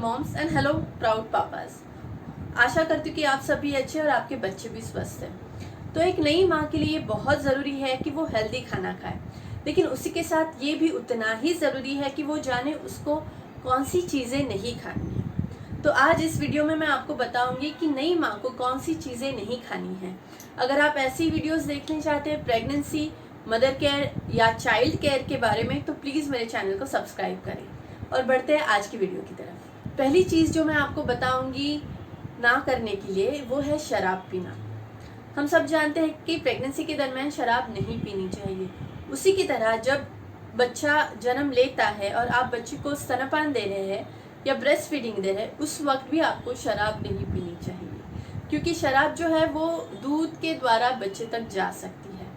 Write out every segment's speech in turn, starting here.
Moms and hello proud papas. आशा करती हूँ कि आप सभी अच्छे और आपके बच्चे भी स्वस्थ हैं। तो एक नई माँ के लिए बहुत ज़रूरी है कि वो हेल्दी खाना खाए, लेकिन उसी के साथ ये भी उतना ही ज़रूरी है कि वो जाने उसको कौन सी चीज़ें नहीं खानी है। तो आज इस वीडियो में मैं आपको बताऊंगी कि नई माँ को कौन सी चीज़ें नहीं खानी है। अगर आप ऐसी वीडियोस देखने चाहते हैं प्रेगनेंसी, मदर केयर या चाइल्ड केयर के बारे में, तो प्लीज़ मेरे चैनल को सब्सक्राइब करें। और बढ़ते हैं आज की वीडियो की तरफ। पहली चीज़ जो मैं आपको बताऊंगी ना करने के लिए वो है शराब पीना। हम सब जानते हैं कि प्रेगनेंसी के दरमियान शराब नहीं पीनी चाहिए। उसी की तरह जब बच्चा जन्म लेता है और आप बच्चे को स्तनपान दे रहे हैं या ब्रेस्ट फीडिंग दे रहे हैं, उस वक्त भी आपको शराब नहीं पीनी चाहिए, क्योंकि शराब जो है वो दूध के द्वारा बच्चे तक जा सकती है।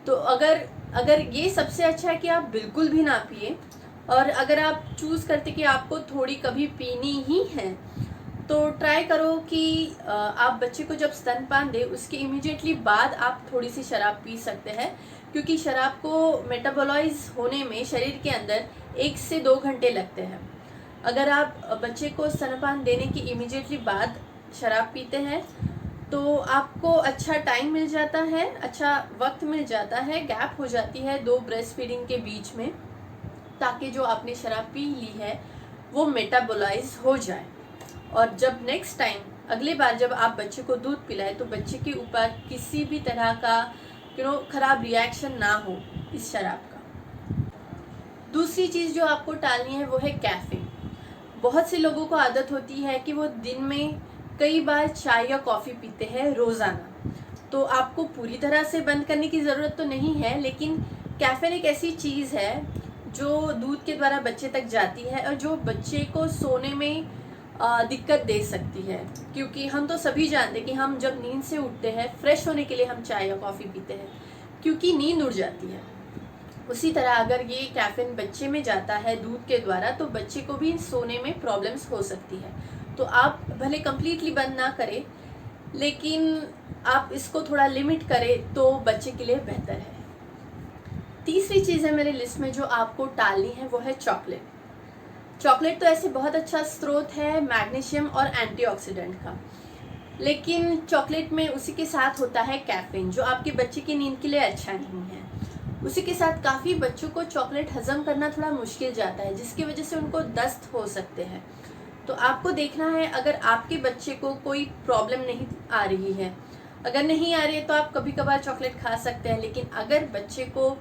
तो अगर ये सबसे अच्छा है कि आप बिल्कुल भी ना पिए, और अगर आप चूज़ करते कि आपको थोड़ी कभी पीनी ही है, तो ट्राई करो कि आप बच्चे को जब स्तनपान दें उसके इमीडिएटली बाद आप थोड़ी सी शराब पी सकते हैं, क्योंकि शराब को मेटाबॉलाइज होने में शरीर के अंदर 1 से 2 घंटे लगते हैं। अगर आप बच्चे को स्तनपान देने की इमीडिएटली बाद शराब पीते हैं तो आपको अच्छा टाइम मिल जाता है, अच्छा वक्त मिल जाता है, गैप हो जाती है 2 ब्रेस्ट फीडिंग के बीच में, ताकि जो आपने शराब पी ली है वो मेटाबोलाइज हो जाए। और जब नेक्स्ट टाइम अगली बार जब आप बच्चे को दूध पिलाए तो बच्चे के ऊपर किसी भी तरह का खराब रिएक्शन ना हो इस शराब का। दूसरी चीज़ जो आपको टालनी है वो है कैफीन। बहुत से लोगों को आदत होती है कि वो दिन में कई बार चाय या कॉफ़ी पीते हैं रोज़ाना। तो आपको पूरी तरह से बंद करने की ज़रूरत तो नहीं है, लेकिन कैफीन एक ऐसी चीज़ है जो दूध के द्वारा बच्चे तक जाती है और जो बच्चे को सोने में दिक्कत दे सकती है। क्योंकि हम तो सभी जानते हैं कि हम जब नींद से उठते हैं फ्रेश होने के लिए हम चाय या कॉफ़ी पीते हैं, क्योंकि नींद उड़ जाती है। उसी तरह अगर ये कैफीन बच्चे में जाता है दूध के द्वारा तो बच्चे को भी सोने में प्रॉब्लम्स हो सकती है। तो आप भले कम्प्लीटली बंद ना करें, लेकिन आप इसको थोड़ा लिमिट करें तो बच्चे के लिए बेहतर है। तीसरी चीज़ है मेरे लिस्ट में जो आपको टालनी है वो है चॉकलेट। चॉकलेट तो ऐसे बहुत अच्छा स्रोत है मैग्नीशियम और एंटीऑक्सीडेंट का, लेकिन चॉकलेट में उसी के साथ होता है कैफीन, जो आपके बच्चे की नींद के लिए अच्छा नहीं है। उसी के साथ काफ़ी बच्चों को चॉकलेट हजम करना थोड़ा मुश्किल जाता है, जिसकी वजह से उनको दस्त हो सकते हैं। तो आपको देखना है अगर आपके बच्चे को कोई प्रॉब्लम नहीं आ रही है, अगर नहीं आ रही है तो आप कभी कभार चॉकलेट खा सकते हैं, लेकिन अगर बच्चे को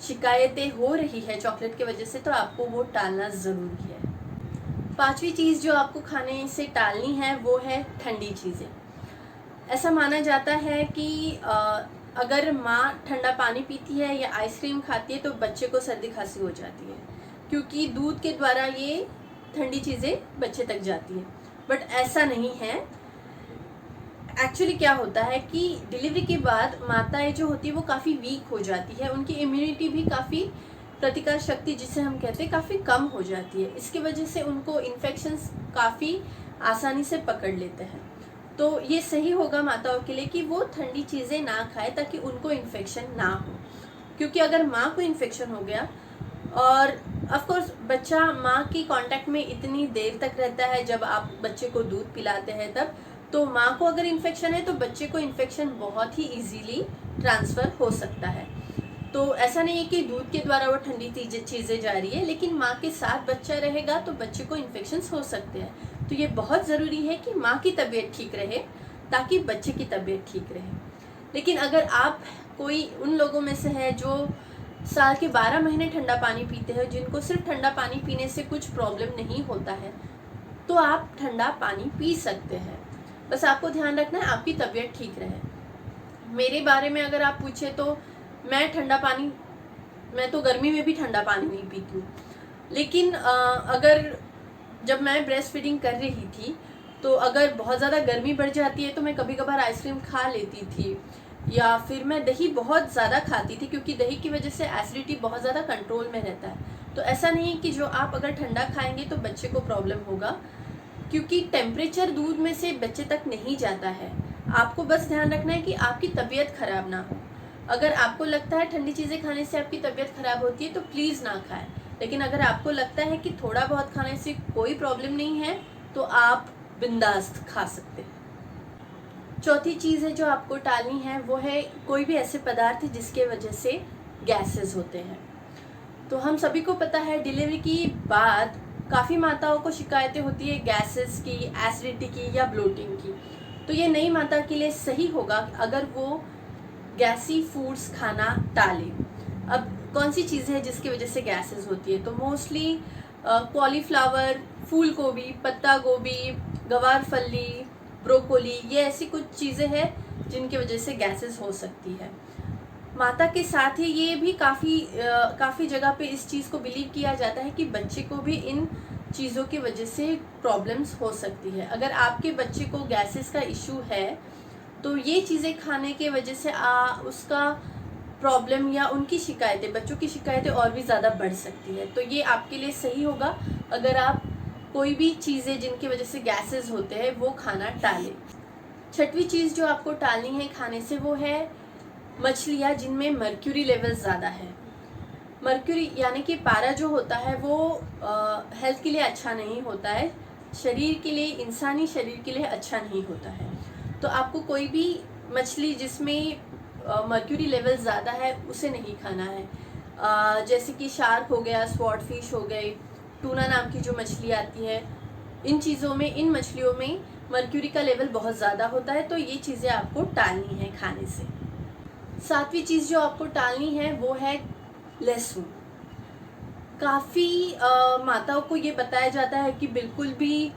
शिकायतें हो रही है चॉकलेट की वजह से तो आपको वो टालना ज़रूरी है। पांचवी चीज़ जो आपको खाने से टालनी है वो है ठंडी चीज़ें। ऐसा माना जाता है कि अगर माँ ठंडा पानी पीती है या आइसक्रीम खाती है तो बच्चे को सर्दी खांसी हो जाती है, क्योंकि दूध के द्वारा ये ठंडी चीज़ें बच्चे तक जाती है। बट ऐसा नहीं है। एक्चुअली क्या होता है कि डिलीवरी के बाद माताएं जो होती है वो काफ़ी वीक हो जाती है, उनकी इम्यूनिटी भी काफ़ी, प्रतिकार शक्ति जिसे हम कहते हैं, काफ़ी कम हो जाती है। इसकी वजह से उनको इन्फेक्शंस काफ़ी आसानी से पकड़ लेते हैं। तो ये सही होगा माताओं के लिए कि वो ठंडी चीज़ें ना खाए ताकि उनको इन्फेक्शन ना हो, क्योंकि अगर माँ को इन्फेक्शन हो गया, और ऑफ कोर्स बच्चा माँ की कांटेक्ट में इतनी देर तक रहता है जब आप बच्चे को दूध पिलाते हैं तब, तो माँ को अगर इन्फेक्शन है तो बच्चे को इन्फेक्शन बहुत ही इजीली ट्रांसफ़र हो सकता है। तो ऐसा नहीं है कि दूध के द्वारा वो ठंडी चीज़ें जा रही है, लेकिन माँ के साथ बच्चा रहेगा तो बच्चे को इन्फेक्शंस हो सकते हैं। तो ये बहुत ज़रूरी है कि माँ की तबीयत ठीक रहे ताकि बच्चे की तबीयत ठीक रहे। लेकिन अगर आप कोई उन लोगों में से है जो साल के 12 महीने ठंडा पानी पीते हैं, जिनको सिर्फ ठंडा पानी पीने से कुछ प्रॉब्लम नहीं होता है, तो आप ठंडा पानी पी सकते हैं। बस आपको ध्यान रखना है आपकी तबीयत ठीक रहे। मेरे बारे में अगर आप पूछे तो मैं तो गर्मी में भी ठंडा पानी नहीं पीती हूँ, लेकिन अगर जब मैं ब्रेस्ट फीडिंग कर रही थी तो अगर बहुत ज़्यादा गर्मी बढ़ जाती है तो मैं कभी कभार आइसक्रीम खा लेती थी, या फिर मैं दही बहुत ज़्यादा खाती थी, क्योंकि दही की वजह से एसिडिटी बहुत ज़्यादा कंट्रोल में रहता है। तो ऐसा नहीं है कि जो आप अगर ठंडा खाएंगे तो बच्चे को प्रॉब्लम होगा, क्योंकि टेम्परेचर दूध में से बच्चे तक नहीं जाता है। आपको बस ध्यान रखना है कि आपकी तबीयत ख़राब ना हो। अगर आपको लगता है ठंडी चीज़ें खाने से आपकी तबीयत ख़राब होती है तो प्लीज़ ना खाएं। लेकिन अगर आपको लगता है कि थोड़ा बहुत खाने से कोई प्रॉब्लम नहीं है तो आप बिंदास खा सकते हैं। चौथी चीज़ है जो आपको टालनी है वो है कोई भी ऐसे पदार्थ जिसके वजह से गैसेस होते हैं। तो हम सभी को पता है डिलीवरी की बाद काफ़ी माताओं को शिकायतें होती है गैसेस की, एसिडिटी की या ब्लोटिंग की। तो ये नई माता के लिए सही होगा अगर वो गैसी फूड्स खाना टाले। अब कौन सी चीज़ है जिसकी वजह से गैसेस होती है? तो मोस्टली कॉलीफ्लावर, फूल गोभी, पत्ता गोभी, गवार फली, ब्रोकोली, ये ऐसी कुछ चीज़ें हैं जिनकी वजह से गैसेस हो सकती है। माता के साथ ही ये भी काफ़ी जगह पे इस चीज़ को बिलीव किया जाता है कि बच्चे को भी इन चीज़ों की वजह से प्रॉब्लम्स हो सकती है। अगर आपके बच्चे को गैसेस का इशू है तो ये चीज़ें खाने के वजह से उसका प्रॉब्लम या उनकी शिकायतें, बच्चों की शिकायतें और भी ज़्यादा बढ़ सकती है। तो ये आपके लिए सही होगा अगर आप कोई भी चीज़ें जिनकी वजह से गैसेस होते हैं वो खाना टालें। छठवीं चीज़ जो आपको टालनी है खाने से वो है मछलियाँ जिनमें मर्क्यूरी लेवल ज़्यादा है। मर्क्यूरी यानी कि पारा जो होता है वो हेल्थ के लिए अच्छा नहीं होता है, शरीर के लिए, इंसानी शरीर के लिए अच्छा नहीं होता है। तो आपको कोई भी मछली जिसमें मर्क्यूरी लेवल ज़्यादा है उसे नहीं खाना है। जैसे कि शार्क हो गया, स्वॉर्ड फिश हो गए, टूना नाम की जो मछली आती है, इन मछलियों में मर्क्यूरी का लेवल बहुत ज़्यादा होता है। तो ये चीज़ें आपको टालनी है खाने से। सातवीं चीज़ जो आपको टालनी है वो है लहसुन। काफ़ी माताओं को ये बताया जाता है कि बिल्कुल भी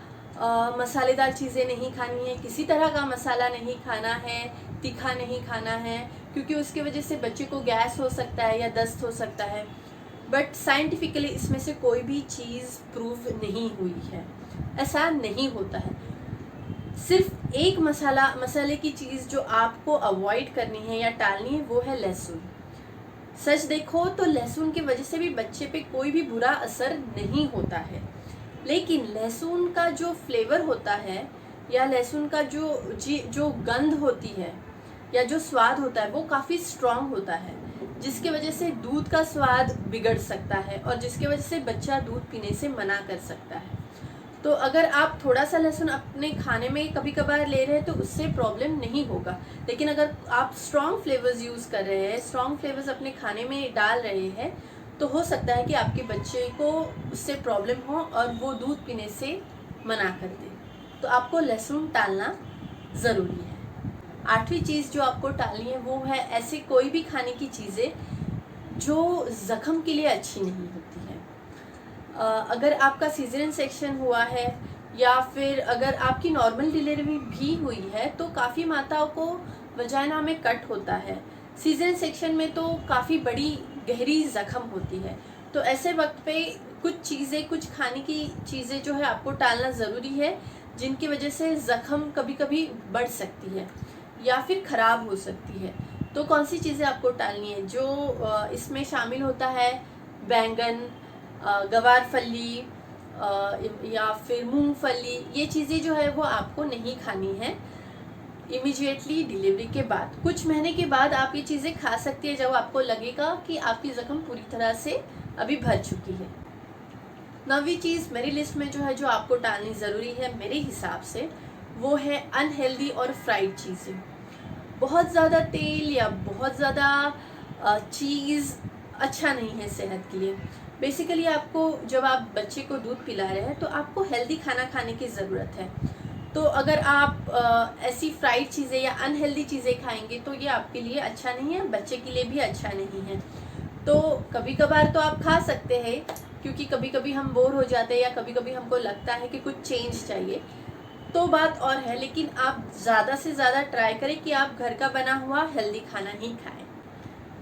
मसालेदार चीज़ें नहीं खानी है, किसी तरह का मसाला नहीं खाना है, तीखा नहीं खाना है, क्योंकि उसकी वजह से बच्चे को गैस हो सकता है या दस्त हो सकता है। बट साइंटिफिकली इसमें से कोई भी चीज़ प्रूव नहीं हुई है, ऐसा नहीं होता है। सिर्फ एक मसाले की चीज़ जो आपको अवॉइड करनी है या टालनी है वो है लहसुन। सच देखो तो लहसुन की वजह से भी बच्चे पे कोई भी बुरा असर नहीं होता है, लेकिन लहसुन का जो फ्लेवर होता है या लहसुन का जो गंध होती है या जो स्वाद होता है वो काफ़ी स्ट्रांग होता है, जिसके वजह से दूध का स्वाद बिगड़ सकता है और जिसके वजह से बच्चा दूध पीने से मना कर सकता है। तो अगर आप थोड़ा सा लहसुन अपने खाने में कभी कभार ले रहे हैं तो उससे प्रॉब्लम नहीं होगा, लेकिन अगर आप स्ट्रॉन्ग फ्लेवर्स यूज़ कर रहे हैं, स्ट्रॉन्ग फ्लेवर्स अपने खाने में डाल रहे हैं, तो हो सकता है कि आपके बच्चे को उससे प्रॉब्लम हो और वो दूध पीने से मना कर दे। तो आपको लहसुन टालना ज़रूरी है। आठवीं चीज़ जो आपको टालनी है वो है ऐसे कोई भी खाने की चीज़ें जो ज़ख्म के लिए अच्छी नहीं होती है। अगर आपका सीजरियन सेक्शन हुआ है या फिर अगर आपकी नॉर्मल डिलीवरी भी हुई है तो काफ़ी माताओं को वजाइना में कट होता है। सीजरियन सेक्शन में तो काफ़ी बड़ी गहरी ज़ख्म होती है। तो ऐसे वक्त पे कुछ खाने की चीज़ें जो है आपको टालना ज़रूरी है, जिनकी वजह से ज़ख्म कभी कभी बढ़ सकती है या फिर ख़राब हो सकती है। तो कौन सी चीज़ें आपको टालनी है? जो इसमें शामिल होता है बैंगन, गवार फली या फिर मूंगफली, ये चीज़ें जो है वो आपको नहीं खानी है इमीडिएटली डिलीवरी के बाद। कुछ महीने के बाद आप ये चीज़ें खा सकती है जब आपको लगेगा कि आपकी ज़ख्म पूरी तरह से अभी भर चुकी है। 9वीं चीज़ मेरी लिस्ट में जो है जो आपको टालनी ज़रूरी है मेरे हिसाब से वो है अनहेल्दी और फ्राइड चीज़ें। बहुत ज़्यादा तेल या बहुत ज़्यादा चीज़ अच्छा नहीं है सेहत के लिए। बेसिकली आपको जब आप बच्चे को दूध पिला रहे हैं तो आपको हेल्दी खाना खाने की ज़रूरत है। तो अगर आप ऐसी फ्राइड चीज़ें या अनहेल्दी चीज़ें खाएंगे तो ये आपके लिए अच्छा नहीं है, बच्चे के लिए भी अच्छा नहीं है। तो कभी कभार तो आप खा सकते हैं, क्योंकि कभी कभी हम बोर हो जाते हैं या कभी कभी हमको लगता है कि कुछ चेंज चाहिए, तो बात और है। लेकिन आप ज़्यादा से ज़्यादा ट्राई करें कि आप घर का बना हुआ हेल्दी खाना ही खाएं।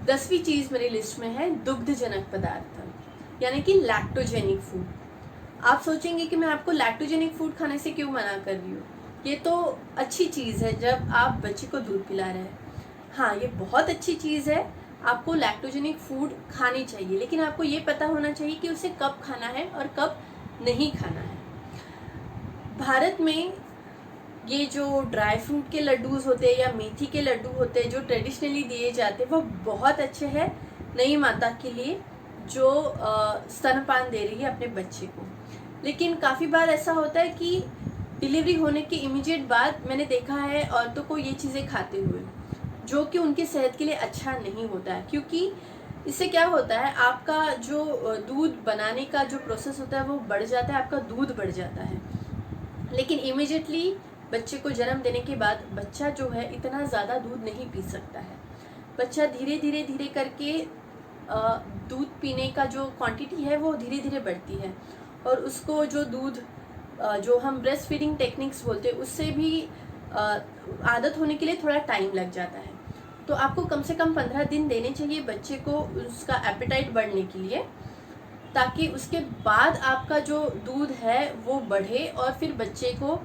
10वीं चीज़ मेरी लिस्ट में है दुग्धजनक पदार्थ, यानी कि लैक्टोजेनिक फूड। आप सोचेंगे कि मैं आपको लैक्टोजेनिक फूड खाने से क्यों मना कर रही हूँ? ये तो अच्छी चीज़ है जब आप बच्चे को दूध पिला रहे हैं। हाँ, ये बहुत अच्छी चीज़ है, आपको लैक्टोजेनिक फूड खानी चाहिए, लेकिन आपको ये पता होना चाहिए कि उसे कब खाना है और कब नहीं खाना है। भारत में ये जो ड्राई फ्रूट के लड्डूज़ होते हैं या मेथी के लड्डू होते हैं जो ट्रेडिशनली दिए जाते हैं वो बहुत अच्छे हैं नई माता के लिए जो स्तनपान दे रही है अपने बच्चे को। लेकिन काफ़ी बार ऐसा होता है कि डिलीवरी होने के इमीडिएट बाद मैंने देखा है औरतों को ये चीज़ें खाते हुए, जो कि उनकी सेहत के लिए अच्छा नहीं होता है। क्योंकि इससे क्या होता है, आपका जो दूध बनाने का जो प्रोसेस होता है वो बढ़ जाता है, आपका दूध बढ़ जाता है। लेकिन इमीडिएटली बच्चे को जन्म देने के बाद बच्चा जो है इतना ज़्यादा दूध नहीं पी सकता है। बच्चा धीरे धीरे करके दूध पीने का जो क्वांटिटी है वो धीरे धीरे बढ़ती है, और उसको जो दूध जो हम ब्रेस्ट फीडिंग टेक्निक्स बोलते हैं उससे भी आदत होने के लिए थोड़ा टाइम लग जाता है। तो आपको कम से कम 15 दिन देने चाहिए बच्चे को उसका एपेटाइट बढ़ने के लिए, ताकि उसके बाद आपका जो दूध है वो बढ़े और फिर बच्चे को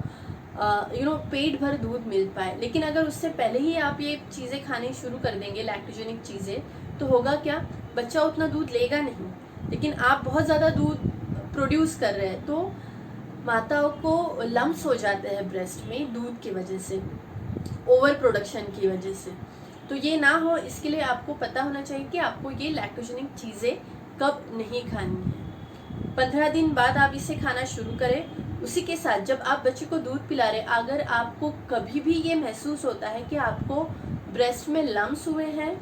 पेट भर दूध मिल पाए। लेकिन अगर उससे पहले ही आप ये चीज़ें खानी शुरू कर देंगे, लैक्टोजेनिक चीज़ें, तो होगा क्या, बच्चा उतना दूध लेगा नहीं। लेकिन आप बहुत ज़्यादा दूध प्रोड्यूस कर रहे हैं, तो माताओं को लम्स हो जाते हैं ब्रेस्ट में दूध की वजह से, ओवर प्रोडक्शन की वजह से। तो ये ना हो, इसके लिए आपको पता होना चाहिए कि आपको ये लैक्टोजेनिक चीज़ें कब नहीं खानी है। 15 दिन बाद आप इसे खाना शुरू करें। उसी के साथ जब आप बच्चे को दूध पिला रहे, अगर आपको कभी भी ये महसूस होता है कि आपको ब्रेस्ट में लम्स हुए हैं,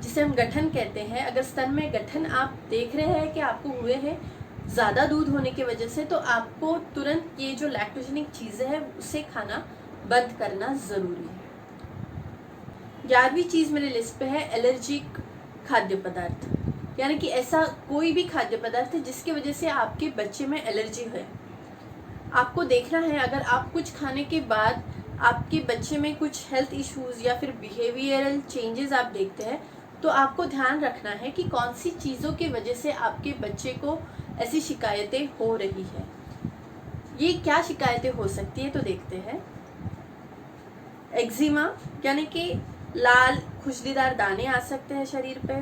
जिसे हम गठन कहते हैं, अगर स्तन में गठन आप देख रहे हैं कि आपको हुए हैं ज़्यादा दूध होने की वजह से, तो आपको तुरंत ये जो लैक्टोजेनिक चीज़ें हैं उसे खाना बंद करना ज़रूरी है। 11वीं चीज़ मेरे लिस्ट पे है एलर्जिक खाद्य पदार्थ, यानी कि ऐसा कोई भी खाद्य पदार्थ जिसकी वजह से आपके बच्चे में एलर्जी है। आपको देखना है, अगर आप कुछ खाने के बाद आपके बच्चे में कुछ हेल्थ इश्यूज़ या फिर बिहेवियरल चेंजेस आप देखते हैं, तो आपको ध्यान रखना है कि कौन सी चीज़ों की वजह से आपके बच्चे को ऐसी शिकायतें हो रही है। ये क्या शिकायतें हो सकती है, तो देखते हैं। एक्जिमा, यानी कि लाल खुशबूदार दाने आ सकते हैं शरीर पे।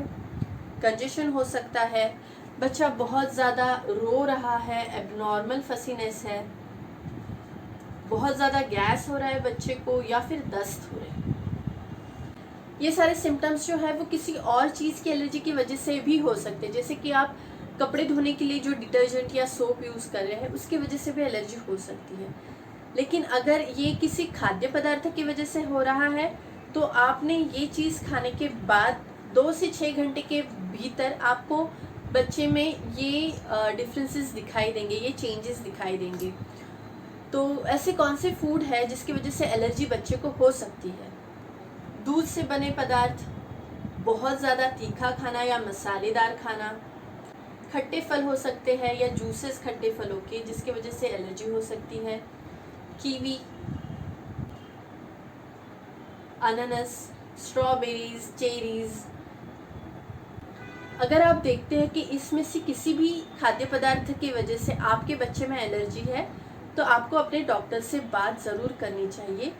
कंजेशन हो सकता है, बच्चा बहुत ज़्यादा रो रहा है, एबनॉर्मल फसीनेस है, बहुत ज़्यादा गैस हो रहा है बच्चे को, या फिर दस्त हो रहा है। ये सारे सिम्टम्स जो है वो किसी और चीज़ की एलर्जी की वजह से भी हो सकते हैं, जैसे कि आप कपड़े धोने के लिए जो डिटर्जेंट या सोप यूज़ कर रहे हैं उसकी वजह से भी एलर्जी हो सकती है। लेकिन अगर ये किसी खाद्य पदार्थ की वजह से हो रहा है, तो आपने ये चीज़ खाने के बाद 2 से 6 घंटे के भीतर आपको बच्चे में ये डिफरेंसेस दिखाई देंगे, ये चेंजेस दिखाई देंगे। तो ऐसे कौन से फूड है जिसकी वजह से एलर्जी बच्चे को हो सकती है? दूध से बने पदार्थ, बहुत ज़्यादा तीखा खाना या मसालेदार खाना, खट्टे फल हो सकते हैं या जूसेस खट्टे फलों के जिसकी वजह से एलर्जी हो सकती है, कीवी, अनानास, स्ट्रॉबेरीज, चेरीज। अगर आप देखते हैं कि इसमें से किसी भी खाद्य पदार्थ की वजह से आपके बच्चे में एलर्जी है, तो आपको अपने डॉक्टर से बात ज़रूर करनी चाहिए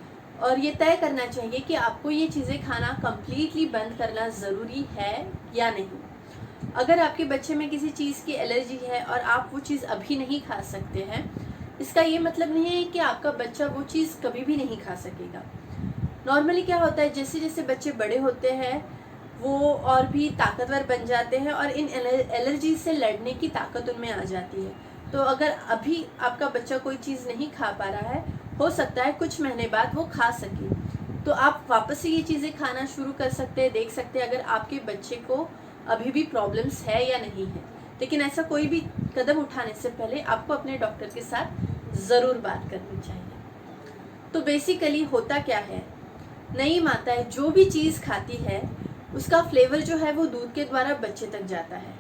और ये तय करना चाहिए कि आपको ये चीज़ें खाना कम्प्लीटली बंद करना ज़रूरी है या नहीं। अगर आपके बच्चे में किसी चीज़ की एलर्जी है और आप वो चीज़ अभी नहीं खा सकते हैं, इसका ये मतलब नहीं है कि आपका बच्चा वो चीज़ कभी भी नहीं खा सकेगा। नॉर्मली क्या होता है, जैसे जैसे बच्चे बड़े होते हैं वो और भी ताकतवर बन जाते हैं और इन एलर्जी से लड़ने की ताकत उनमें आ जाती है। तो अगर अभी आपका बच्चा कोई चीज़ नहीं खा पा रहा है, हो सकता है कुछ महीने बाद वो खा सके, तो आप वापस से ये चीज़ें खाना शुरू कर सकते हैं। देख सकते हैं अगर आपके बच्चे को अभी भी प्रॉब्लम्स है या नहीं है। लेकिन ऐसा कोई भी कदम उठाने से पहले आपको अपने डॉक्टर के साथ ज़रूर बात करनी चाहिए। तो बेसिकली होता क्या है, नई माताएं जो भी चीज़ खाती है उसका फ्लेवर जो है वो दूध के द्वारा बच्चे तक जाता है।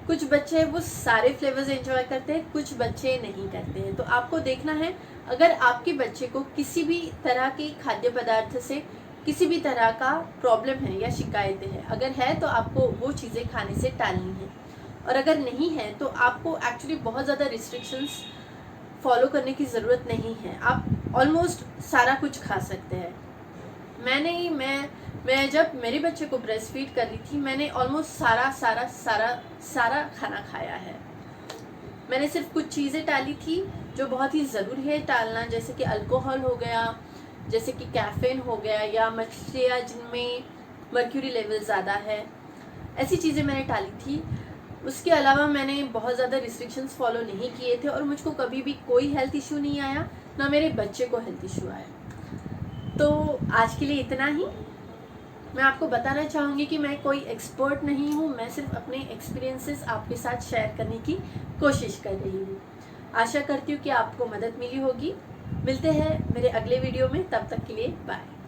कुछ बच्चे वो सारे फ्लेवर्स एंजॉय करते हैं, कुछ बच्चे नहीं करते हैं। तो आपको देखना है, अगर आपके बच्चे को किसी भी तरह के खाद्य पदार्थ से किसी भी तरह का प्रॉब्लम है या शिकायतें हैं, अगर है तो आपको वो चीज़ें खाने से टालनी है, और अगर नहीं है तो आपको एक्चुअली बहुत ज़्यादा रिस्ट्रिक्शंस फॉलो करने की ज़रूरत नहीं है। आप ऑलमोस्ट सारा कुछ खा सकते हैं। मैं जब मेरे बच्चे को ब्रेस्ट फीड कर रही थी, मैंने ऑलमोस्ट सारा खाना खाया है। मैंने सिर्फ कुछ चीज़ें टाली थी जो बहुत ही ज़रूरी है टालना, जैसे कि अल्कोहल हो गया, जैसे कि कैफीन हो गया, या मछलियाँ जिनमें मर्क्यूरी लेवल ज़्यादा है, ऐसी चीज़ें मैंने टाली थी। उसके अलावा मैंने बहुत ज़्यादा रिस्ट्रिक्शंस फॉलो नहीं किए थे और मुझको कभी भी कोई हेल्थ इशू नहीं आया, ना मेरे बच्चे को हेल्थ इशू आया। तो आज के लिए इतना ही। मैं आपको बताना चाहूँगी कि मैं कोई एक्सपर्ट नहीं हूँ, मैं सिर्फ अपने एक्सपीरियंसेस आपके साथ शेयर करने की कोशिश कर रही हूँ। आशा करती हूँ कि आपको मदद मिली होगी। मिलते हैं मेरे अगले वीडियो में, तब तक के लिए बाय।